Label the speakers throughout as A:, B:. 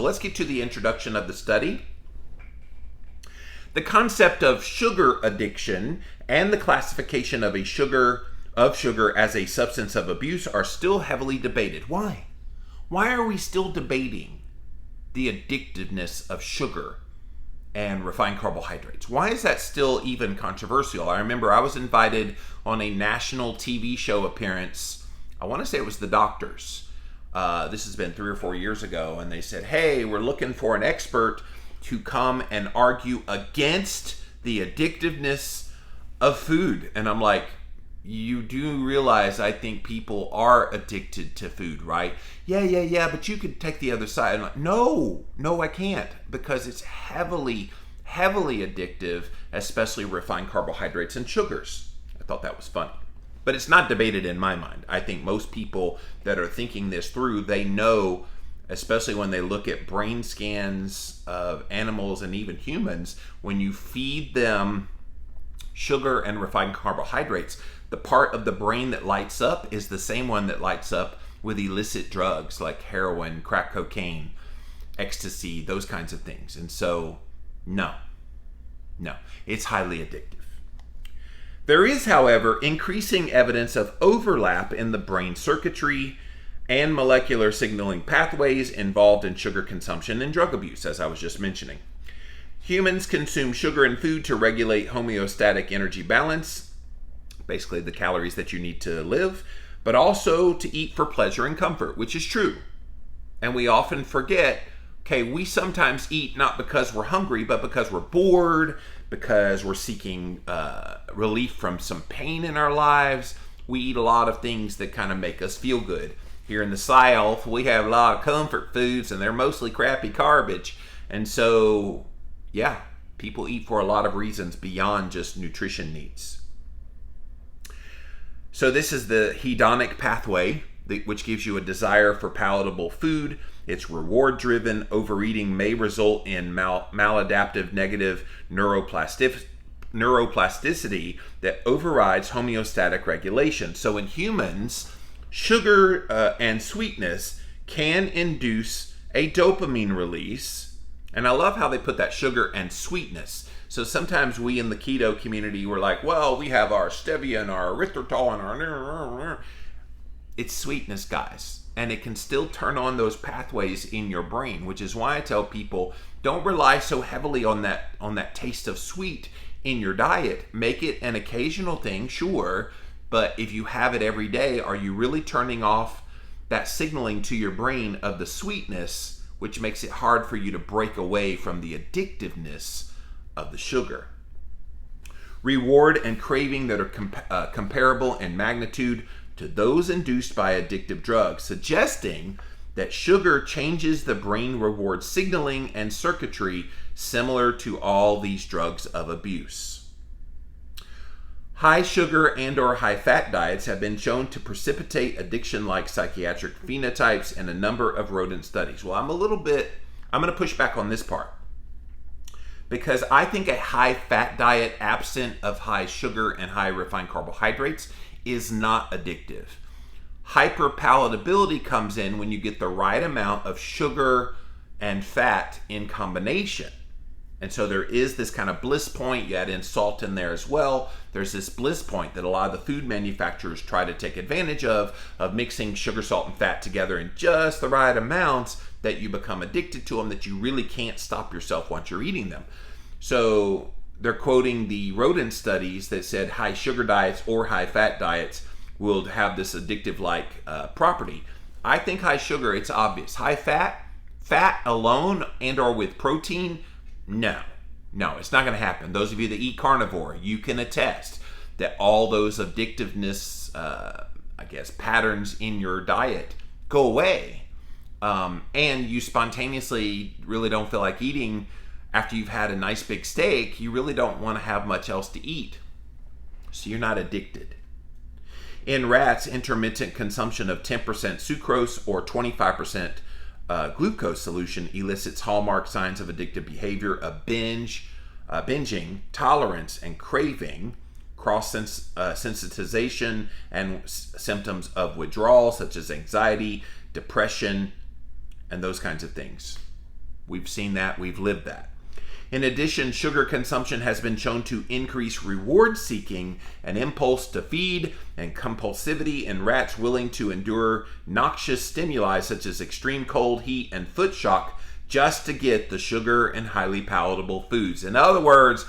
A: Let's get to the introduction of the study. The concept of sugar addiction and the classification of sugar as a substance of abuse are still heavily debated. Why? Why are we still debating the addictiveness of sugar and refined carbohydrates? Why is that still even controversial? I remember I was invited on a national TV show appearance. I want to say it was The Doctors. This has been 3 or 4 years ago, and they said, hey, we're looking for an expert to come and argue against the addictiveness of food. And I'm like, you do realize I think people are addicted to food, right? Yeah, but you could take the other side. I'm like, no, I can't, because it's heavily addictive, especially refined carbohydrates and sugars. I thought that was funny. But it's not debated in my mind. I think most people that are thinking this through, they know, especially when they look at brain scans of animals and even humans, when you feed them sugar and refined carbohydrates, the part of the brain that lights up is the same one that lights up with illicit drugs like heroin, crack cocaine, ecstasy, those kinds of things. And so, no, it's highly addictive. There is, however, increasing evidence of overlap in the brain circuitry and molecular signaling pathways involved in sugar consumption and drug abuse, as I was just mentioning. Humans consume sugar and food to regulate homeostatic energy balance, basically the calories that you need to live, but also to eat for pleasure and comfort, which is true. And we often forget, okay, we sometimes eat not because we're hungry, but because we're bored, because we're seeking relief from some pain in our lives. We eat a lot of things that kind of make us feel good. Here in the South, we have a lot of comfort foods, and they're mostly crappy garbage. And so, yeah, people eat for a lot of reasons beyond just nutrition needs. So this is the hedonic pathway, which gives you a desire for palatable food. It's reward-driven. Overeating may result in maladaptive negative neuroplasticity that overrides homeostatic regulation. So in humans, sugar and sweetness can induce a dopamine release. And I love how they put that sugar and sweetness. So sometimes we in the keto community, we're like, well, we have our stevia and our erythritol and our... It's sweetness, guys. And it can still turn on those pathways in your brain, which is why I tell people, don't rely so heavily on that taste of sweet in your diet. Make it an occasional thing, sure, but if you have it every day, are you really turning off that signaling to your brain of the sweetness, which makes it hard for you to break away from the addictiveness of the sugar? Reward and craving that are comparable in magnitude to those induced by addictive drugs, suggesting that sugar changes the brain reward signaling and circuitry similar to all these drugs of abuse. High sugar and or high fat diets have been shown to precipitate addiction-like psychiatric phenotypes in a number of rodent studies. Well, I'm going to push back on this part, because I think a high fat diet absent of high sugar and high refined carbohydrates is not addictive. Hyperpalatability comes in when you get the right amount of sugar and fat in combination. And so there is this kind of bliss point. You add in salt in there as well. There's this bliss point that a lot of the food manufacturers try to take advantage of mixing sugar, salt, and fat together in just the right amounts that you become addicted to them, that you really can't stop yourself once you're eating them. So they're quoting the rodent studies that said high sugar diets or high fat diets will have this addictive-like property. I think high sugar, it's obvious. High fat alone and or with protein, no, it's not going to happen. Those of you that eat carnivore, you can attest that all those addictiveness, patterns in your diet go away. And you spontaneously really don't feel like eating after you've had a nice big steak. You really don't want to have much else to eat. So you're not addicted. In rats, intermittent consumption of 10% sucrose or 25% glucose solution elicits hallmark signs of addictive behavior of binging, tolerance, and craving, cross-sensitization, and symptoms of withdrawal such as anxiety, depression, and those kinds of things. We've seen that, we've lived that. In addition, sugar consumption has been shown to increase reward seeking, an impulse to feed, and compulsivity in rats willing to endure noxious stimuli such as extreme cold, heat, and foot shock just to get the sugar and highly palatable foods. In other words,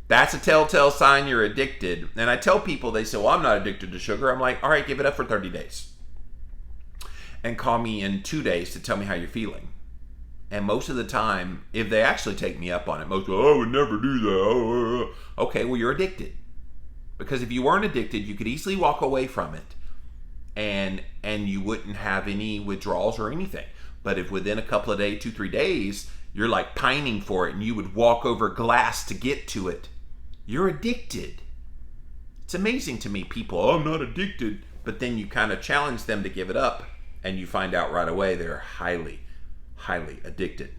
A: that's a telltale sign you're addicted. And I tell people, they say, well, I'm not addicted to sugar. I'm like, all right, give it up for 30 days. And call me in 2 days to tell me how you're feeling. And most of the time, if they actually take me up on it, most go, oh, I would never do that. Okay, well, you're addicted. Because if you weren't addicted, you could easily walk away from it and you wouldn't have any withdrawals or anything. But if within a couple of days, 2-3 days, you're like pining for it and you would walk over glass to get to it, you're addicted. It's amazing to me, people, oh, I'm not addicted. But then you kind of challenge them to give it up and you find out right away they're highly addicted.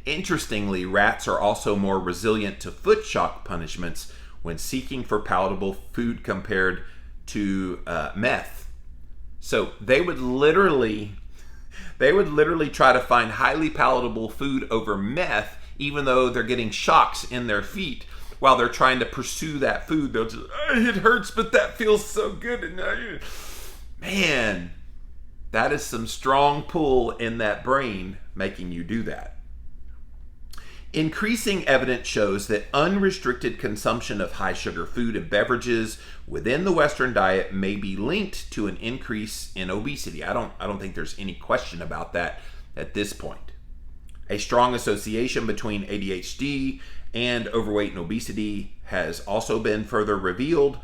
A: Interestingly, rats are also more resilient to foot shock punishments when seeking for palatable food compared to meth. So they would literally try to find highly palatable food over meth, even though they're getting shocks in their feet while they're trying to pursue that food. They'll just, it hurts, but that feels so good. And man, that is some strong pull in that brain making you do that. Increasing evidence shows that unrestricted consumption of high sugar food and beverages within the Western diet may be linked to an increase in obesity. I don't think there's any question about that at this point. A strong association between ADHD and overweight and obesity has also been further revealed.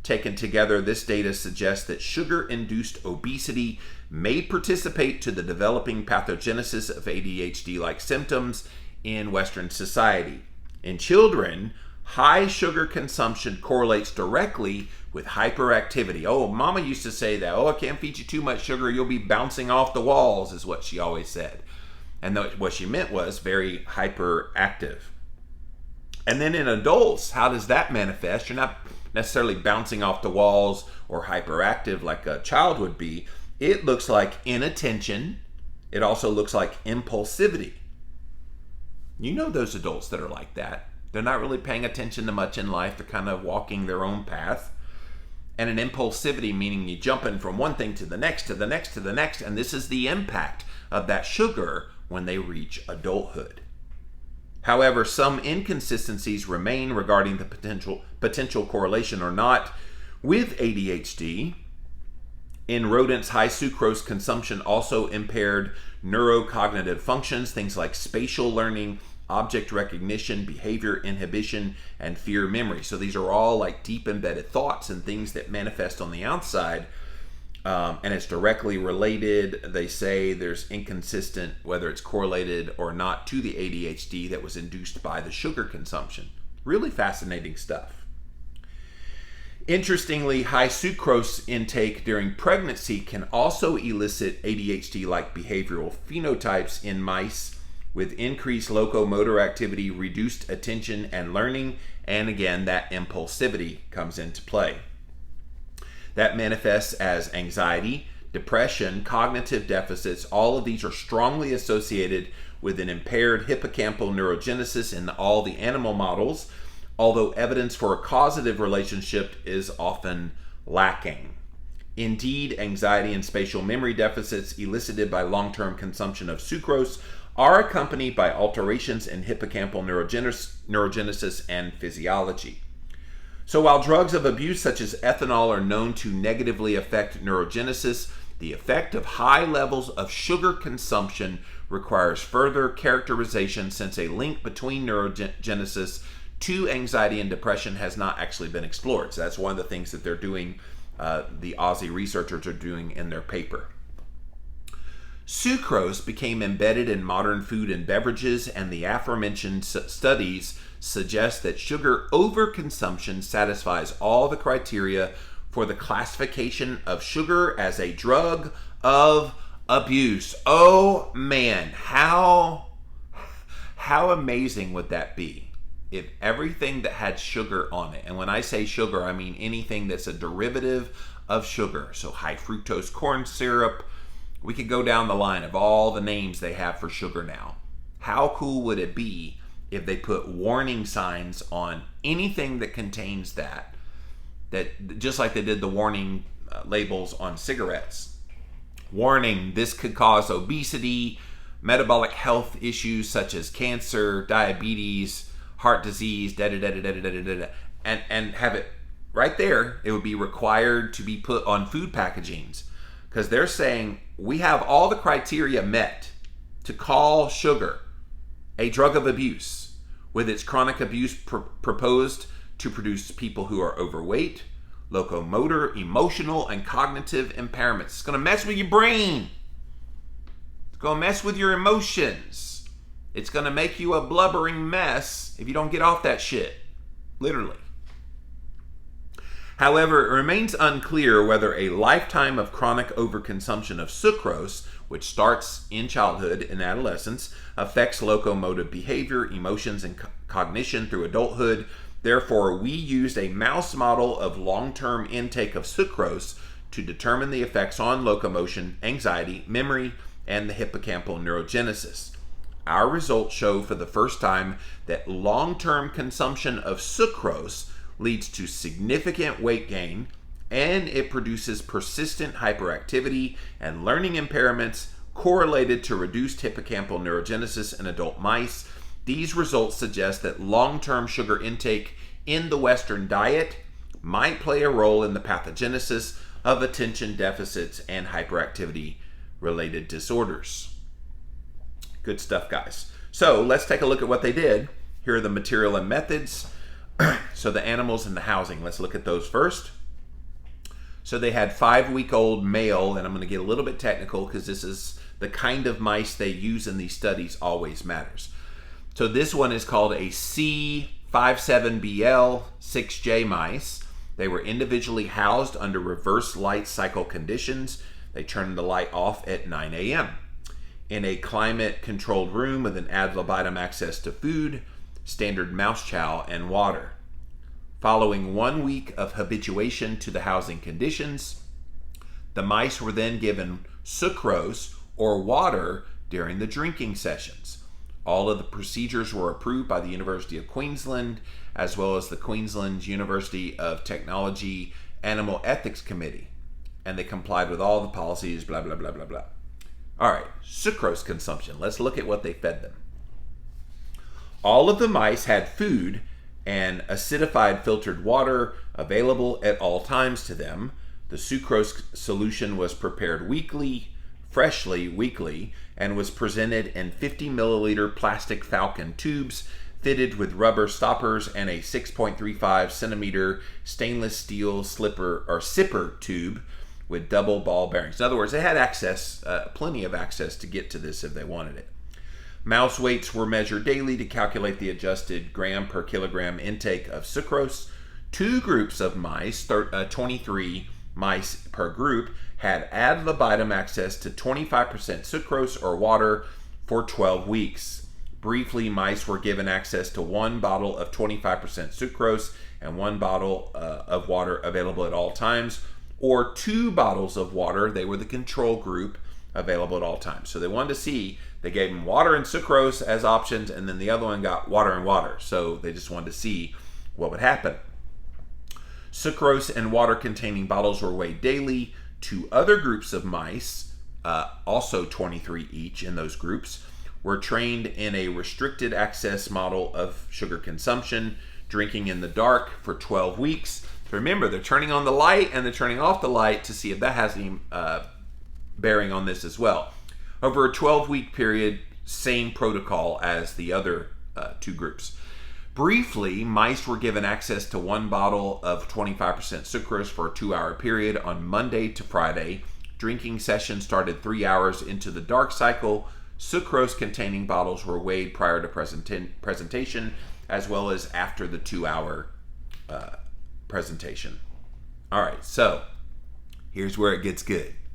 A: Taken together, this data suggests that sugar-induced obesity may participate to the developing pathogenesis of ADHD-like symptoms in Western society. In children, high sugar consumption correlates directly with hyperactivity. Oh, mama used to say that. Oh, I can't feed you too much sugar, you'll be bouncing off the walls, is what she always said. And what she meant was very hyperactive. And then in adults, how does that manifest? You're not necessarily bouncing off the walls or hyperactive like a child would be. It looks like inattention. It also looks like impulsivity. You know those adults that are like that. They're not really paying attention to much in life. They're kind of walking their own path. And an impulsivity, meaning you jumping from one thing to the next, to the next, to the next. And this is the impact of that sugar when they reach adulthood. However, some inconsistencies remain regarding the potential correlation or not with ADHD. In rodents, high sucrose consumption also impaired neurocognitive functions, things like spatial learning, object recognition, behavior inhibition, and fear memory. So these are all like deep embedded thoughts and things that manifest on the outside. And it's directly related. They say there's inconsistent whether it's correlated or not to the ADHD that was induced by the sugar consumption. Really fascinating stuff. Interestingly, high sucrose intake during pregnancy can also elicit ADHD-like behavioral phenotypes in mice with increased locomotor activity, reduced attention and learning, and again, that impulsivity comes into play. That manifests as anxiety, depression, cognitive deficits. All of these are strongly associated with an impaired hippocampal neurogenesis in all the animal models, although evidence for a causative relationship is often lacking. Indeed, anxiety and spatial memory deficits elicited by long-term consumption of sucrose are accompanied by alterations in hippocampal neurogenesis and physiology. So while drugs of abuse such as ethanol are known to negatively affect neurogenesis, the effect of high levels of sugar consumption requires further characterization since a link between neurogenesis to anxiety and depression has not actually been explored. So that's one of the things that they're doing, the Aussie researchers are doing in their paper. Sucrose became embedded in modern food and beverages, and the aforementioned studies suggest that sugar overconsumption satisfies all the criteria for the classification of sugar as a drug of abuse. Oh man, how amazing would that be if everything that had sugar on it, and when I say sugar, I mean anything that's a derivative of sugar, so high fructose corn syrup, We could go down the line of all the names they have for sugar now. How cool would it be if they put warning signs on anything that contains that just like they did the warning labels on cigarettes. Warning, this could cause obesity, metabolic health issues such as cancer, diabetes, heart disease, and have it right there. It would be required to be put on food packagings because they're saying we have all the criteria met to call sugar a drug of abuse, with its chronic abuse proposed to produce people who are overweight, locomotor, emotional, and cognitive impairments. It's going to mess with your brain. It's going to mess with your emotions. It's going to make you a blubbering mess if you don't get off that shit. Literally. However, it remains unclear whether a lifetime of chronic overconsumption of sucrose, which starts in childhood and adolescence, affects locomotive behavior, emotions, and cognition through adulthood. Therefore, we used a mouse model of long-term intake of sucrose to determine the effects on locomotion, anxiety, memory, and the hippocampal neurogenesis. Our results show for the first time that long-term consumption of sucrose leads to significant weight gain, and it produces persistent hyperactivity and learning impairments correlated to reduced hippocampal neurogenesis in adult mice. These results suggest that long-term sugar intake in the Western diet might play a role in the pathogenesis of attention deficits and hyperactivity-related disorders. Good stuff, guys. So let's take a look at what they did. Here are the material and methods. So the animals and the housing, let's look at those first. So they had 5-week-old male, and I'm going to get a little bit technical because this is the kind of mice they use in these studies always matters. So this one is called a C57BL 6J mice. They were individually housed under reverse light cycle conditions. They turned the light off at 9 a.m. in a climate-controlled room with an ad libitum access to food, standard mouse chow, and water. Following 1 week of habituation to the housing conditions, the mice were then given sucrose or water during the drinking sessions. All of the procedures were approved by the University of Queensland, as well as the Queensland University of Technology Animal Ethics Committee, and they complied with all the policies, blah, blah, blah, blah, blah. All right, sucrose consumption. Let's look at what they fed them. All of the mice had food and acidified filtered water available at all times to them. The sucrose solution was prepared freshly weekly, and was presented in 50 milliliter plastic Falcon tubes fitted with rubber stoppers and a 6.35 centimeter stainless steel sipper tube with double ball bearings. In other words, they had access, plenty of access to get to this if they wanted it. Mouse weights were measured daily to calculate the adjusted gram per kilogram intake of sucrose. 2 groups of mice, 23 mice per group, had ad libitum access to 25% sucrose or water for 12 weeks. Briefly, mice were given access to 1 bottle of 25% sucrose and 1 bottle of water available at all times, or 2 bottles of water. They were the control group, available at all times. So they wanted to see, they gave them water and sucrose as options, and then the other one got water and water. So they just wanted to see what would happen. Sucrose and water containing bottles were weighed daily. 2 other groups of mice, also 23 each in those groups, were trained in a restricted access model of sugar consumption, drinking in the dark for 12 weeks. So remember, they're turning on the light and they're turning off the light to see if that has any bearing on this as well. Over a 12-week period, same protocol as the other 2 groups. Briefly, mice were given access to 1 bottle of 25% sucrose for a 2-hour period on Monday to Friday. Drinking sessions started 3 hours into the dark cycle. Sucrose-containing bottles were weighed prior to presentation, as well as after the 2-hour presentation. All right, so here's where it gets good.